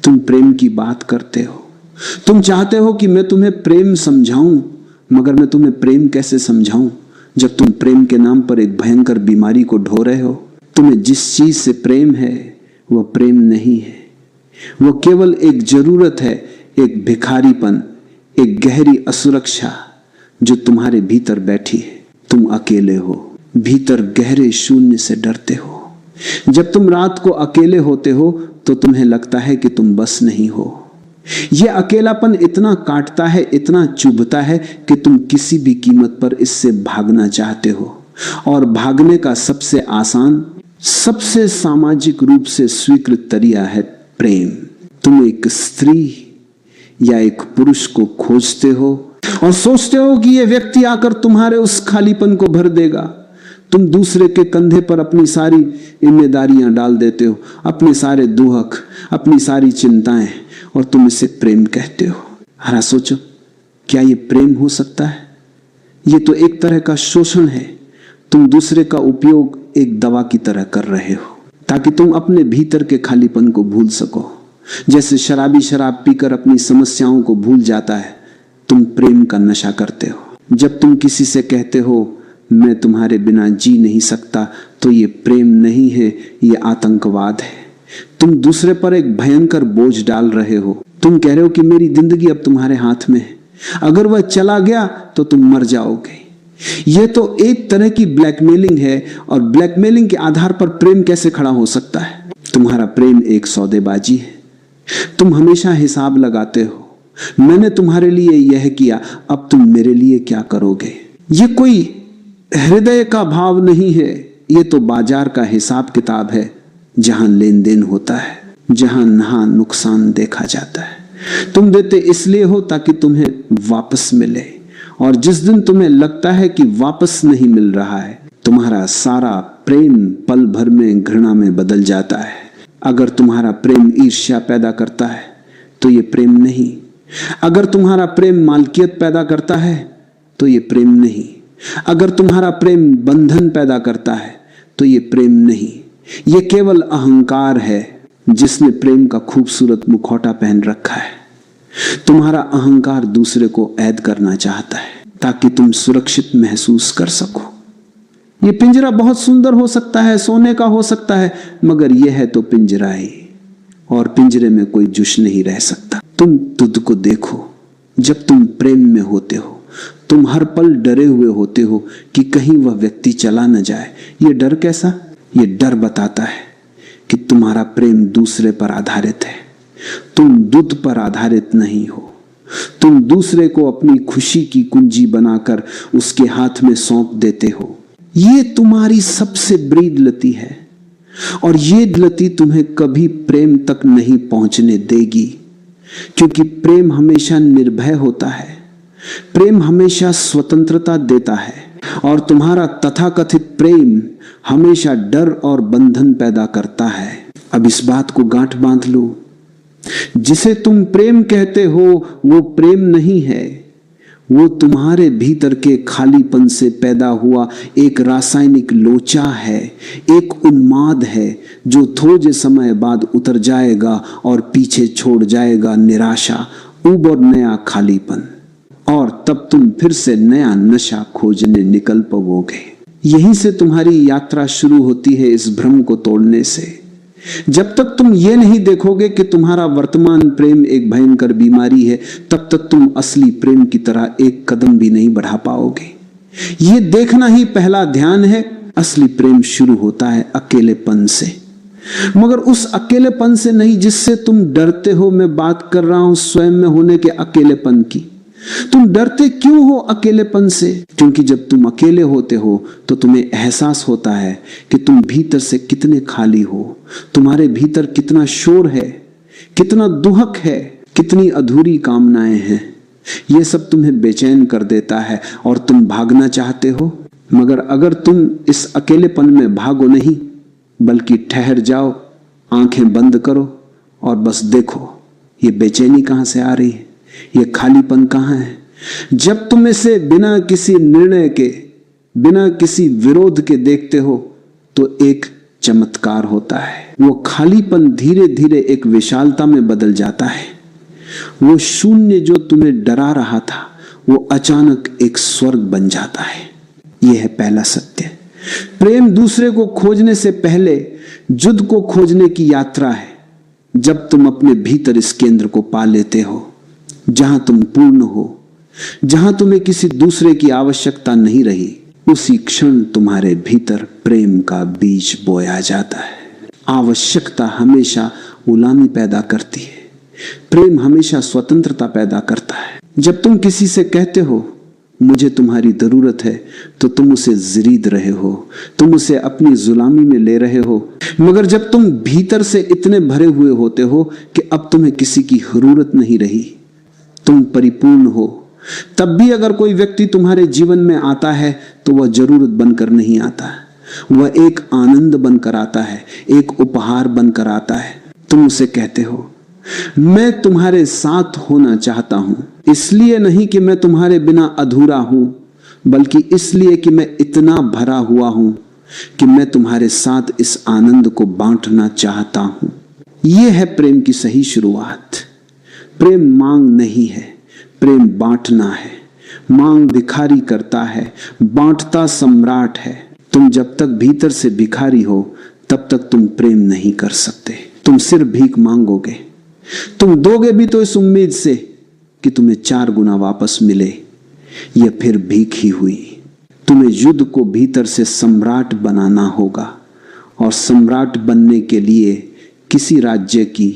तुम प्रेम की बात करते हो, तुम चाहते हो कि मैं तुम्हें प्रेम समझाऊं, मगर मैं तुम्हें प्रेम कैसे समझाऊं जब तुम प्रेम के नाम पर एक भयंकर बीमारी को ढो रहे हो। तुम्हें जिस चीज से प्रेम है वह प्रेम नहीं है, वो केवल एक जरूरत है, एक भिखारीपन, एक गहरी असुरक्षा जो तुम्हारे भीतर बैठी है। तुम अकेले हो, भीतर गहरे शून्य से डरते हो। जब तुम रात को अकेले होते हो तो तुम्हें लगता है कि तुम बस नहीं हो। यह अकेलापन इतना काटता है, इतना चुभता है कि तुम किसी भी कीमत पर इससे भागना चाहते हो। और भागने का सबसे आसान, सबसे सामाजिक रूप से स्वीकृत तरीका है प्रेम। तुम एक स्त्री या एक पुरुष को खोजते हो और सोचते हो कि यह व्यक्ति आकर तुम्हारे उस खालीपन को भर देगा। तुम दूसरे के कंधे पर अपनी सारी जिम्मेदारियां डाल देते हो, अपने सारे दुख, अपनी सारी चिंताएं, और तुम इसे प्रेम कहते हो। हरा सोचो, क्या यह प्रेम हो सकता है? यह तो एक तरह का शोषण है। तुम दूसरे का उपयोग एक दवा की तरह कर रहे हो ताकि तुम अपने भीतर के खालीपन को भूल सको। जैसे शराबी शराब पीकर अपनी समस्याओं को भूल जाता है, तुम प्रेम का नशा करते हो। जब तुम किसी से कहते हो मैं तुम्हारे बिना जी नहीं सकता, तो ये प्रेम नहीं है, ये आतंकवाद है। तुम दूसरे पर एक भयंकर बोझ डाल रहे हो। तुम कह रहे हो कि मेरी जिंदगी अब तुम्हारे हाथ में है, अगर वह चला गया तो तुम मर जाओगे। यह तो एक तरह की ब्लैकमेलिंग है, और ब्लैकमेलिंग के आधार पर प्रेम कैसे खड़ा हो सकता है? तुम्हारा प्रेम एक सौदेबाजी है। तुम हमेशा हिसाब लगाते हो, मैंने तुम्हारे लिए यह किया, अब तुम मेरे लिए क्या करोगे? यह कोई हृदय का भाव नहीं है, यह तो बाजार का हिसाब किताब है, जहां लेन देन होता है, जहां नहा नुकसान देखा जाता है। तुम देते इसलिए हो ताकि तुम्हें वापस मिले, और जिस दिन तुम्हें लगता है कि वापस नहीं मिल रहा है, तुम्हारा सारा प्रेम पल भर में घृणा में बदल जाता है। अगर तुम्हारा प्रेम ईर्ष्या पैदा करता है तो ये प्रेम नहीं। अगर तुम्हारा प्रेम मालकियत पैदा करता है तो ये प्रेम नहीं। अगर तुम्हारा प्रेम बंधन पैदा करता है तो ये प्रेम नहीं। ये केवल अहंकार है जिसने प्रेम का खूबसूरत मुखौटा पहन रखा है। तुम्हारा अहंकार दूसरे को ऐद करना चाहता है ताकि तुम सुरक्षित महसूस कर सको। ये पिंजरा बहुत सुंदर हो सकता है, सोने का हो सकता है, मगर यह है तो पिंजरा ही, और पिंजरे में कोई जुश नहीं रह सकता। तुम खुद को देखो, जब तुम प्रेम में होते हो तुम हर पल डरे हुए होते हो कि कहीं वह व्यक्ति चला न जाए। ये डर कैसा? ये डर बताता है कि तुम्हारा प्रेम दूसरे पर आधारित है। तुम दूध पर आधारित नहीं हो। तुम दूसरे को अपनी खुशी की कुंजी बनाकर उसके हाथ में सौंप देते हो। ये तुम्हारी सबसे बड़ी गलती है, और ये गलती तुम्हें कभी प्रेम तक नहीं पहुंचने देगी, क्योंकि प्रेम हमेशा निर्भय होता है। प्रेम हमेशा स्वतंत्रता देता है, और तुम्हारा तथाकथित प्रेम हमेशा डर और बंधन पैदा करता है। अब इस बात को गांठ बांध लो, जिसे तुम प्रेम कहते हो वो प्रेम नहीं है। वो तुम्हारे भीतर के खालीपन से पैदा हुआ एक रासायनिक लोचा है, एक उन्माद है जो थोड़े समय बाद उतर जाएगा और पीछे छोड़ जाएगा निराशा, ऊब और नया खालीपन, और तब तुम फिर से नया नशा खोजने निकल पड़ोगे। यहीं से तुम्हारी यात्रा शुरू होती है, इस भ्रम को तोड़ने से। जब तक तुम ये नहीं देखोगे कि तुम्हारा वर्तमान प्रेम एक भयंकर बीमारी है, तब तक तुम असली प्रेम की तरह एक कदम भी नहीं बढ़ा पाओगे। ये देखना ही पहला ध्यान है। असली प्रेम शुरू होता है अकेलेपन से, मगर उस अकेलेपन से नहीं जिससे तुम डरते हो। मैं बात कर रहा हूं स्वयं में होने के अकेलेपन की। तुम डरते क्यों हो अकेलेपन से? क्योंकि जब तुम अकेले होते हो तो तुम्हें एहसास होता है कि तुम भीतर से कितने खाली हो, तुम्हारे भीतर कितना शोर है, कितना दुहक है, कितनी अधूरी कामनाएं हैं। यह सब तुम्हें बेचैन कर देता है और तुम भागना चाहते हो। मगर अगर तुम इस अकेलेपन में भागो नहीं, बल्कि ठहर जाओ, आंखें बंद करो और बस देखो ये बेचैनी कहां से आ रही है, ये खालीपन कहां है। जब तुम इसे बिना किसी निर्णय के, बिना किसी विरोध के देखते हो तो एक चमत्कार होता है। वो खालीपन धीरे धीरे एक विशालता में बदल जाता है। वो शून्य जो तुम्हें डरा रहा था वो अचानक एक स्वर्ग बन जाता है। यह है पहला सत्य। प्रेम दूसरे को खोजने से पहले जुद को खोजने की यात्रा है। जब तुम अपने भीतर इस केंद्र को पा लेते हो जहां तुम पूर्ण हो, जहां तुम्हें किसी दूसरे की आवश्यकता नहीं रही, उसी क्षण तुम्हारे भीतर प्रेम का बीज बोया जाता है। आवश्यकता हमेशा गुलामी पैदा करती है, प्रेम हमेशा स्वतंत्रता पैदा करता है। जब तुम किसी से कहते हो मुझे तुम्हारी जरूरत है, तो तुम उसे जरीद रहे हो, तुम उसे अपनी गुलामी में ले रहे हो। मगर जब तुम भीतर से इतने भरे हुए होते हो कि अब तुम्हें किसी की जरूरत नहीं रही, तुम परिपूर्ण हो, तब भी अगर कोई व्यक्ति तुम्हारे जीवन में आता है तो वह जरूरत बनकर नहीं आता, वह एक आनंद बनकर आता है, एक उपहार बनकर आता है। तुम उसे कहते हो मैं तुम्हारे साथ होना चाहता हूं, इसलिए नहीं कि मैं तुम्हारे बिना अधूरा हूं, बल्कि इसलिए कि मैं इतना भरा हुआ हूं कि मैं तुम्हारे साथ इस आनंद को बांटना चाहता हूं। यह है प्रेम की सही शुरुआत। प्रेम मांग नहीं है, प्रेम बांटना है। मांग भिखारी करता है, बांटता सम्राट है। तुम जब तक भीतर से भिखारी हो तब तक तुम प्रेम नहीं कर सकते। तुम सिर्फ भीख मांगोगे। तुम दोगे भी तो इस उम्मीद से कि तुम्हें 4 गुना वापस मिले। यह फिर भीख ही हुई। तुम्हें युद्ध को भीतर से सम्राट बनाना होगा, और सम्राट बनने के लिए किसी राज्य की,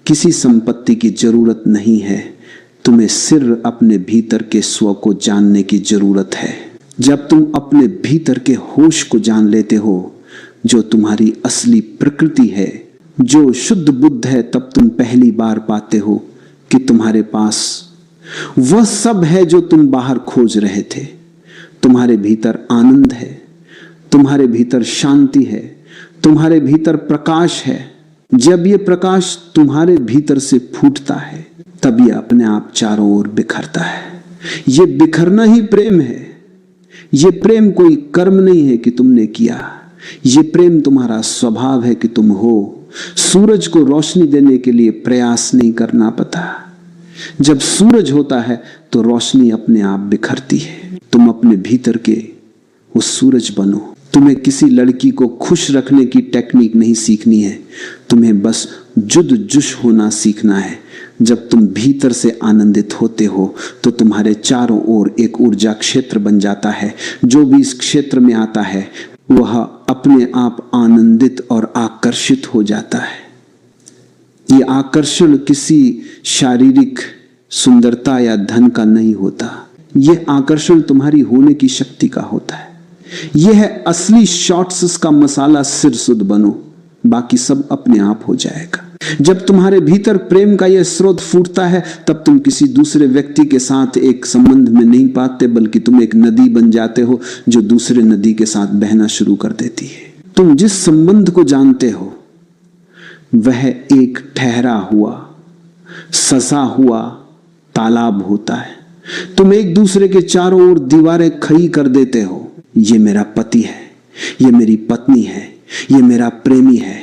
किसी संपत्ति की जरूरत नहीं है। तुम्हें सिर्फ अपने भीतर के स्व को जानने की जरूरत है। जब तुम अपने भीतर के होश को जान लेते हो, जो तुम्हारी असली प्रकृति है, जो शुद्ध बुद्ध है, तब तुम पहली बार पाते हो कि तुम्हारे पास वह सब है जो तुम बाहर खोज रहे थे। तुम्हारे भीतर आनंद है, तुम्हारे भीतर शांति है, तुम्हारे भीतर प्रकाश है। जब यह प्रकाश तुम्हारे भीतर से फूटता है तब यह अपने आप चारों ओर बिखरता है। यह बिखरना ही प्रेम है। यह प्रेम कोई कर्म नहीं है कि तुमने किया, यह प्रेम तुम्हारा स्वभाव है कि तुम हो। सूरज को रोशनी देने के लिए प्रयास नहीं करना पड़ता। जब सूरज होता है तो रोशनी अपने आप बिखरती है। तुम अपने भीतर के वो सूरज बनो। तुम्हें किसी लड़की को खुश रखने की टेक्निक नहीं सीखनी है, तुम्हें बस जुद जुश होना सीखना है। जब तुम भीतर से आनंदित होते हो तो तुम्हारे चारों ओर एक ऊर्जा क्षेत्र बन जाता है। जो भी इस क्षेत्र में आता है वह अपने आप आनंदित और आकर्षित हो जाता है। ये आकर्षण किसी शारीरिक सुंदरता या धन का नहीं होता, यह आकर्षण तुम्हारी होने की शक्ति का होता है। यह है असली शॉर्ट्स का मसाला। सिर सुध बनो, बाकी सब अपने आप हो जाएगा। जब तुम्हारे भीतर प्रेम का यह स्रोत फूटता है तब तुम किसी दूसरे व्यक्ति के साथ एक संबंध में नहीं पाते, बल्कि तुम एक नदी बन जाते हो जो दूसरे नदी के साथ बहना शुरू कर देती है। तुम जिस संबंध को जानते हो वह एक ठहरा हुआ, सजा हुआ तालाब होता है। तुम एक दूसरे के चारों ओर दीवारें खड़ी कर देते हो। ये मेरा पति है, ये मेरी पत्नी है, ये मेरा प्रेमी है।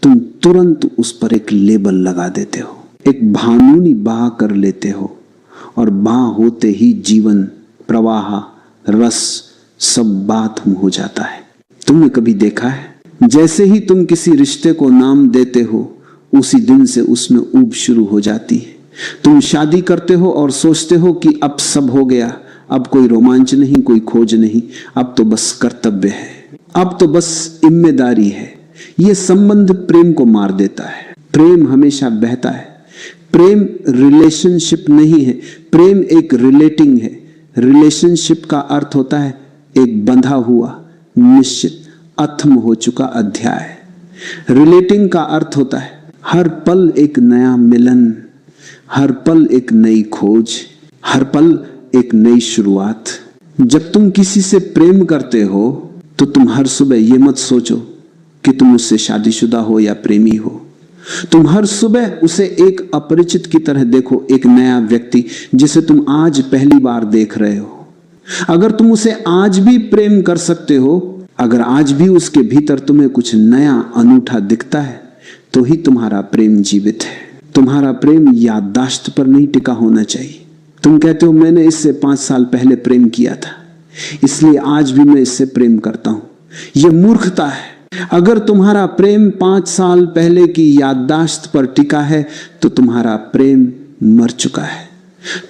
तुम तुरंत उस पर एक लेबल लगा देते हो, एक भानूनी बाह कर लेते हो, और बाह होते ही जीवन, प्रवाह, रस सब बात हो जाता है। तुमने कभी देखा है, जैसे ही तुम किसी रिश्ते को नाम देते हो उसी दिन से उसमें ऊब शुरू हो जाती है। तुम शादी करते हो और सोचते हो कि अब सब हो गया, अब कोई रोमांच नहीं, कोई खोज नहीं, अब तो बस कर्तव्य है, अब तो बस जिम्मेदारी है। यह संबंध प्रेम को मार देता है। प्रेम हमेशा बहता है। प्रेम रिलेशनशिप नहीं है, प्रेम एक रिलेटिंग है। रिलेशनशिप का अर्थ होता है एक बंधा हुआ, निश्चित, अथम हो चुका अध्याय। रिलेटिंग का अर्थ होता है हर पल एक नया मिलन, हर पल एक नई खोज, हर पल एक नई शुरुआत। जब तुम किसी से प्रेम करते हो तो तुम हर सुबह ये मत सोचो कि तुम उससे शादीशुदा हो या प्रेमी हो। तुम हर सुबह उसे एक अपरिचित की तरह देखो, एक नया व्यक्ति जिसे तुम आज पहली बार देख रहे हो। अगर तुम उसे आज भी प्रेम कर सकते हो, अगर आज भी उसके भीतर तुम्हें कुछ नया अनूठा दिखता है तो ही तुम्हारा प्रेम जीवित है। तुम्हारा प्रेम याददाश्त पर नहीं टिका होना चाहिए। तुम कहते हो मैंने इससे 5 साल पहले प्रेम किया था, इसलिए आज भी मैं इससे प्रेम करता हूं। यह मूर्खता है। अगर तुम्हारा प्रेम 5 साल पहले की याददाश्त पर टिका है तो तुम्हारा प्रेम मर चुका है।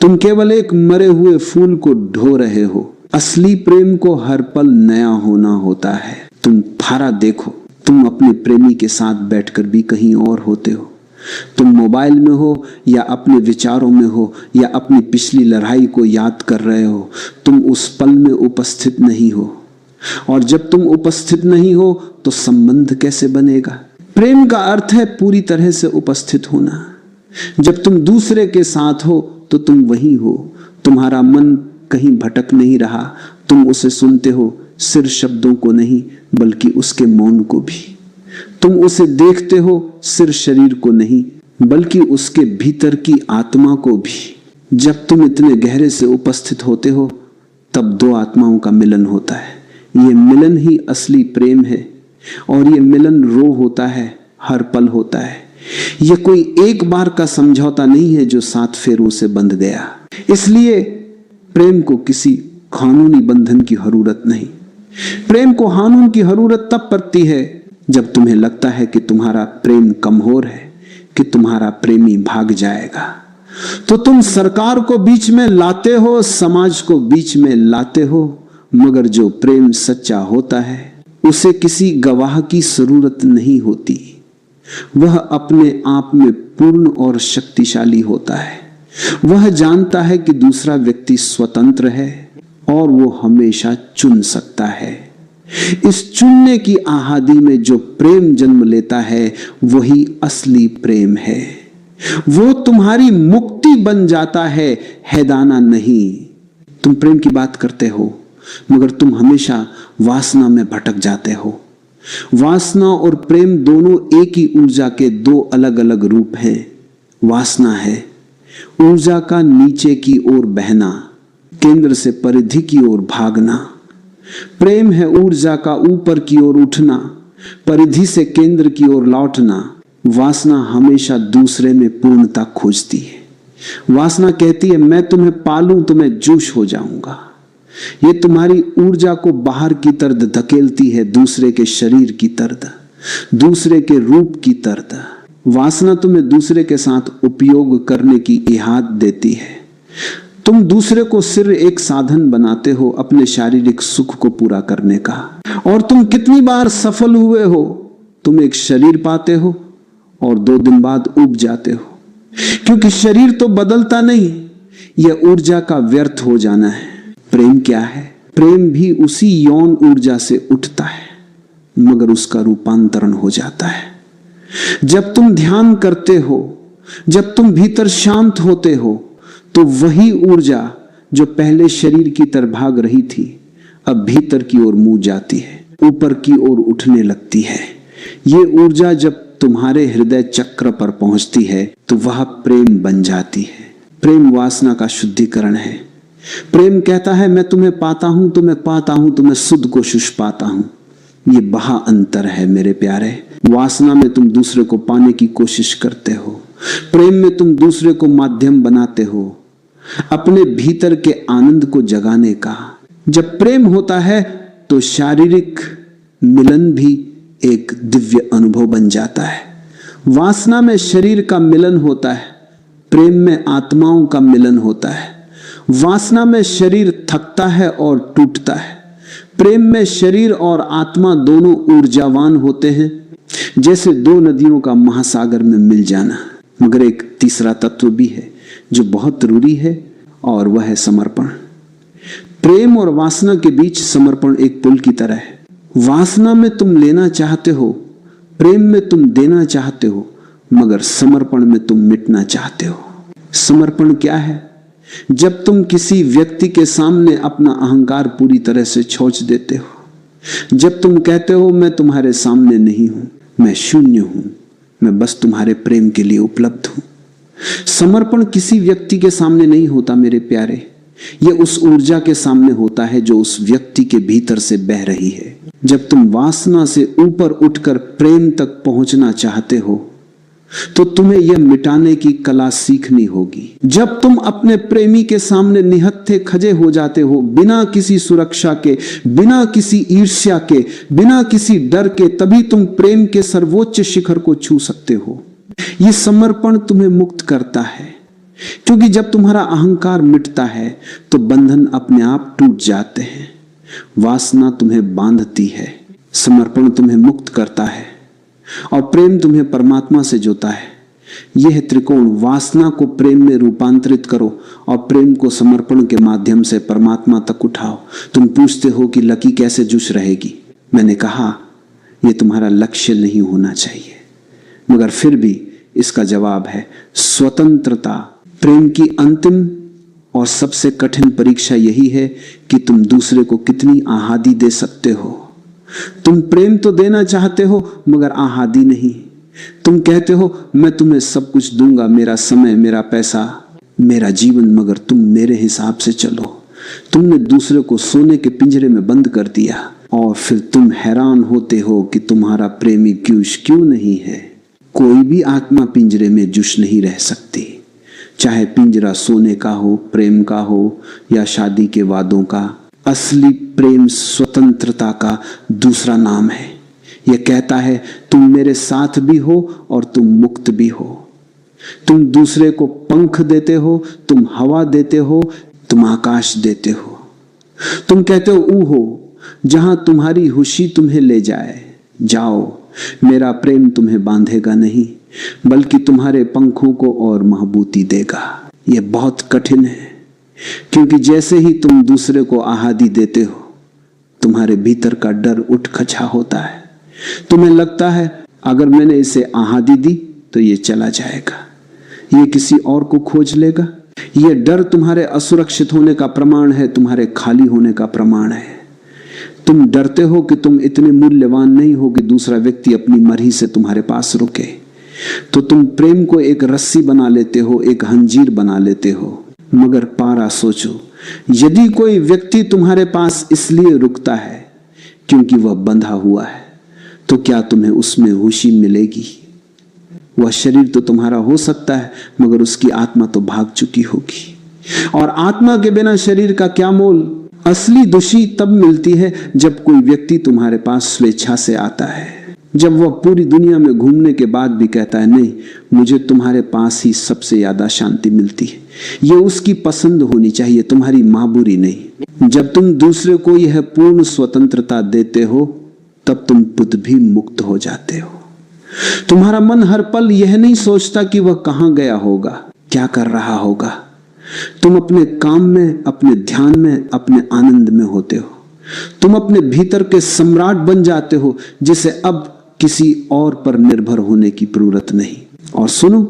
तुम केवल एक मरे हुए फूल को ढो रहे हो। असली प्रेम को हर पल नया होना होता है। तुम थारा देखो, तुम अपने प्रेमी के साथ बैठकर भी कहीं और होते हो। तुम मोबाइल में हो या अपने विचारों में हो या अपनी पिछली लड़ाई को याद कर रहे हो, तुम उस पल में उपस्थित नहीं हो। और जब तुम उपस्थित नहीं हो तो संबंध कैसे बनेगा? प्रेम का अर्थ है पूरी तरह से उपस्थित होना। जब तुम दूसरे के साथ हो तो तुम वही हो। तुम्हारा मन कहीं भटक नहीं रहा। तुम उसे सुनते हो, सिर्फ शब्दों को नहीं बल्कि उसके मौन को भी। तुम उसे देखते हो, सिर्फ शरीर को नहीं बल्कि उसके भीतर की आत्मा को भी। जब तुम इतने गहरे से उपस्थित होते हो तब 2 आत्माओं का मिलन होता है। ये मिलन ही असली प्रेम है और ये मिलन रो होता है, हर पल होता है। ये कोई एक बार का समझौता नहीं है जो 7 फेरों से बंध गया। इसलिए प्रेम को किसी कानूनी बंधन की जरूरत नहीं। प्रेम को कानून की जरूरत तब पड़ती है जब तुम्हें लगता है कि तुम्हारा प्रेम कमजोर है, कि तुम्हारा प्रेमी भाग जाएगा। तो तुम सरकार को बीच में लाते हो, समाज को बीच में लाते हो, मगर जो प्रेम सच्चा होता है उसे किसी गवाह की जरूरत नहीं होती। वह अपने आप में पूर्ण और शक्तिशाली होता है। वह जानता है कि दूसरा व्यक्ति स्वतंत्र है और वो हमेशा चुन सकता है। इस चुनने की आहादी में जो प्रेम जन्म लेता है वही असली प्रेम है। वो तुम्हारी मुक्ति बन जाता है, हैदाना नहीं। तुम प्रेम की बात करते हो मगर तुम हमेशा वासना में भटक जाते हो। वासना और प्रेम दोनों एक ही ऊर्जा के 2 अलग अलग रूप हैं। वासना है ऊर्जा का नीचे की ओर बहना, केंद्र से परिधि की ओर भागना। प्रेम है ऊर्जा का ऊपर की ओर उठना, परिधि से केंद्र की ओर लौटना। वासना हमेशा दूसरे में पूर्णता खोजती है। वासना कहती है मैं तुम्हें पालूं तो मैं जोश हो जाऊंगा। ये तुम्हारी ऊर्जा को बाहर की तरफ धकेलती है, दूसरे के शरीर की तरफ, दूसरे के रूप की तरफ। वासना तुम्हें दूसरे के साथ उपयोग करने की इहाद देती है। तुम दूसरे को सिर्फ एक साधन बनाते हो अपने शारीरिक सुख को पूरा करने का। और तुम कितनी बार सफल हुए हो? तुम एक शरीर पाते हो और 2 दिन बाद उब जाते हो, क्योंकि शरीर तो बदलता नहीं। यह ऊर्जा का व्यर्थ हो जाना है। प्रेम क्या है? प्रेम भी उसी यौन ऊर्जा से उठता है मगर उसका रूपांतरण हो जाता है। जब तुम ध्यान करते हो, जब तुम भीतर शांत होते हो तो वही ऊर्जा जो पहले शरीर की तरफ भाग रही थी अब भीतर की ओर मुंह जाती है, ऊपर की ओर उठने लगती है। ये ऊर्जा जब तुम्हारे हृदय चक्र पर पहुंचती है तो वह प्रेम बन जाती है। प्रेम वासना का शुद्धिकरण है। प्रेम कहता है मैं तुम्हें पाता हूं तो मैं पाता हूं तो मैं शुद्ध को शुष्क पाता हूं। ये बहा अंतर है मेरे प्यारे। वासना में तुम दूसरे को पाने की कोशिश करते हो, प्रेम में तुम दूसरे को माध्यम बनाते हो अपने भीतर के आनंद को जगाने का। जब प्रेम होता है तो शारीरिक मिलन भी एक दिव्य अनुभव बन जाता है। वासना में शरीर का मिलन होता है, प्रेम में आत्माओं का मिलन होता है। वासना में शरीर थकता है और टूटता है, प्रेम में शरीर और आत्मा दोनों ऊर्जावान होते हैं, जैसे 2 नदियों का महासागर में मिल जाना। मगर एक तीसरा तत्व भी है जो बहुत जरूरी है और वह है समर्पण। प्रेम और वासना के बीच समर्पण एक पुल की तरह है। वासना में तुम लेना चाहते हो, प्रेम में तुम देना चाहते हो, मगर समर्पण में तुम मिटना चाहते हो। समर्पण क्या है? जब तुम किसी व्यक्ति के सामने अपना अहंकार पूरी तरह से छोड़ देते हो, जब तुम कहते हो मैं तुम्हारे सामने नहीं हूं, मैं शून्य हूं, मैं बस तुम्हारे प्रेम के लिए उपलब्ध हूं। समर्पण किसी व्यक्ति के सामने नहीं होता मेरे प्यारे, यह उस ऊर्जा के सामने होता है जो उस व्यक्ति के भीतर से बह रही है। जब तुम वासना से ऊपर उठकर प्रेम तक पहुंचना चाहते हो तो तुम्हें यह मिटाने की कला सीखनी होगी। जब तुम अपने प्रेमी के सामने निहत्थे खड़े हो जाते हो, बिना किसी सुरक्षा के, बिना किसी ईर्ष्या के, बिना किसी डर के, तभी तुम प्रेम के सर्वोच्च शिखर को छू सकते हो। यह समर्पण तुम्हें मुक्त करता है, क्योंकि जब तुम्हारा अहंकार मिटता है तो बंधन अपने आप टूट जाते हैं। वासना तुम्हें बांधती है, समर्पण तुम्हें मुक्त करता है और प्रेम तुम्हें परमात्मा से जोड़ता है। यह त्रिकोण, वासना को प्रेम में रूपांतरित करो और प्रेम को समर्पण के माध्यम से परमात्मा तक उठाओ। तुम पूछते हो कि लकी कैसे जुश रहेगी। मैंने कहा यह तुम्हारा लक्ष्य नहीं होना चाहिए, मगर फिर भी इसका जवाब है स्वतंत्रता। प्रेम की अंतिम और सबसे कठिन परीक्षा यही है कि तुम दूसरे को कितनी आहादी दे सकते हो। तुम प्रेम तो देना चाहते हो मगर आहादी नहीं। तुम कहते हो मैं तुम्हें सब कुछ दूंगा, मेरा समय, मेरा पैसा, मेरा जीवन, मगर तुम मेरे हिसाब से चलो। तुमने दूसरे को सोने के पिंजरे में बंद कर दिया और फिर तुम हैरान होते हो कि तुम्हारा प्रेमी क्यों नहीं है। कोई भी आत्मा पिंजरे में जुश नहीं रह सकती, चाहे पिंजरा सोने का हो, प्रेम का हो या शादी के वादों का। असली प्रेम स्वतंत्रता का दूसरा नाम है। यह कहता है तुम मेरे साथ भी हो और तुम मुक्त भी हो। तुम दूसरे को पंख देते हो, तुम हवा देते हो, तुम आकाश देते हो। तुम कहते हो ऊहो, जहां तुम्हारी खुशी तुम्हें ले जाए जाओ। मेरा प्रेम तुम्हें बांधेगा नहीं, बल्कि तुम्हारे पंखों को और महबूती देगा। यह बहुत कठिन है, क्योंकि जैसे ही तुम दूसरे को आहादी देते हो, तुम्हारे भीतर का डर उठ खचा होता है। तुम्हें लगता है अगर मैंने इसे आहादी दी तो ये चला जाएगा, ये किसी और को खोज लेगा। यह डर तुम्हारे असुरक्षित होने का प्रमाण है, तुम्हारे खाली होने का प्रमाण है। तुम डरते हो कि तुम इतने मूल्यवान नहीं हो कि दूसरा व्यक्ति अपनी मर्जी से तुम्हारे पास रुके, तो तुम प्रेम को एक रस्सी बना लेते हो, एक हंजीर बना लेते हो। मगर पारा सोचो, यदि कोई व्यक्ति तुम्हारे पास इसलिए रुकता है क्योंकि वह बंधा हुआ है, तो क्या तुम्हें उसमें खुशी मिलेगी? वह शरीर तो तुम्हारा हो सकता है, मगर उसकी आत्मा तो भाग चुकी होगी। और आत्मा के बिना शरीर का क्या मोल? असली खुशी तब मिलती है जब कोई व्यक्ति तुम्हारे पास स्वेच्छा से आता है, जब वह पूरी दुनिया में घूमने के बाद भी कहता है नहीं, मुझे तुम्हारे पास ही सबसे ज्यादा शांति मिलती है। यह उसकी पसंद होनी चाहिए, तुम्हारी माबूरी नहीं। जब तुम दूसरे को यह पूर्ण स्वतंत्रता देते हो, तब तुम खुद भी मुक्त हो जाते हो। तुम्हारा मन हर पल यह नहीं सोचता कि वह कहां गया होगा, क्या कर रहा होगा। तुम अपने काम में, अपने ध्यान में, अपने आनंद में होते हो। तुम अपने भीतर के सम्राट बन जाते हो, जिसे अब किसी और पर निर्भर होने की जरूरत नहीं। और सुनो,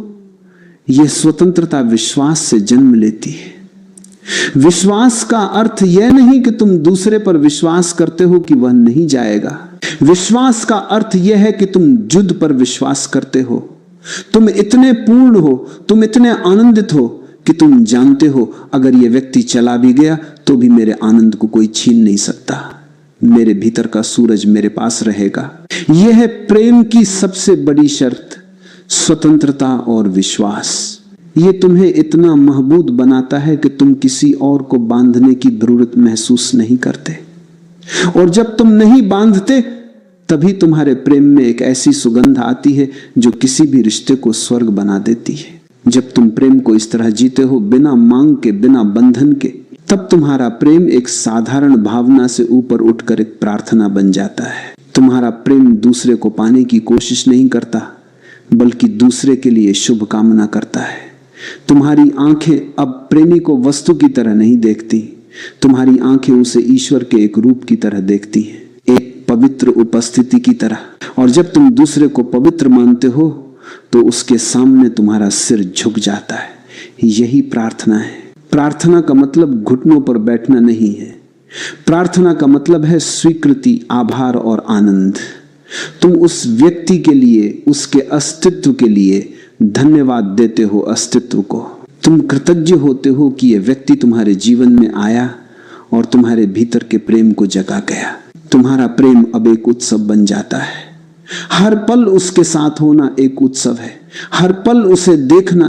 यह स्वतंत्रता विश्वास से जन्म लेती है। विश्वास का अर्थ यह नहीं कि तुम दूसरे पर विश्वास करते हो कि वह नहीं जाएगा। विश्वास का अर्थ यह है कि तुम युद्ध पर विश्वास करते हो। तुम इतने पूर्ण हो, तुम इतने आनंदित हो कि तुम जानते हो अगर यह व्यक्ति चला भी गया तो भी मेरे आनंद को कोई छीन नहीं सकता। मेरे भीतर का सूरज मेरे पास रहेगा। यह है प्रेम की सबसे बड़ी शर्त, स्वतंत्रता और विश्वास। यह तुम्हें इतना महबूब बनाता है कि तुम किसी और को बांधने की जरूरत महसूस नहीं करते। और जब तुम नहीं बांधते, तभी तुम्हारे प्रेम में एक ऐसी सुगंध आती है जो किसी भी रिश्ते को स्वर्ग बना देती है। जब तुम प्रेम को इस तरह जीते हो, बिना मांग के, बिना बंधन के, तब तुम्हारा प्रेम एक साधारण भावना से ऊपर उठकर एक प्रार्थना बन जाता है। तुम्हारा प्रेम दूसरे को पाने की कोशिश नहीं करता, बल्कि दूसरे के लिए शुभ कामना करता है। तुम्हारी आंखें अब प्रेमी को वस्तु की तरह नहीं देखती, तुम्हारी आंखें उसे ईश्वर के एक रूप की तरह देखती हैं, एक पवित्र उपस्थिति की तरह। और जब तुम दूसरे को पवित्र मानते हो तो उसके सामने तुम्हारा सिर झुक जाता है। यही प्रार्थना है। प्रार्थना का मतलब घुटनों पर बैठना नहीं है। प्रार्थना का मतलब है स्वीकृति, आभार और आनंद। तुम उस व्यक्ति के लिए, उसके अस्तित्व के लिए धन्यवाद देते हो। अस्तित्व को तुम कृतज्ञ होते हो कि यह व्यक्ति तुम्हारे जीवन में आया और तुम्हारे भीतर के प्रेम को जगा गया। तुम्हारा प्रेम अब एक उत्सव बन जाता है। हर पल उसके साथ होना एक उत्सव है, हर पल उसे देखना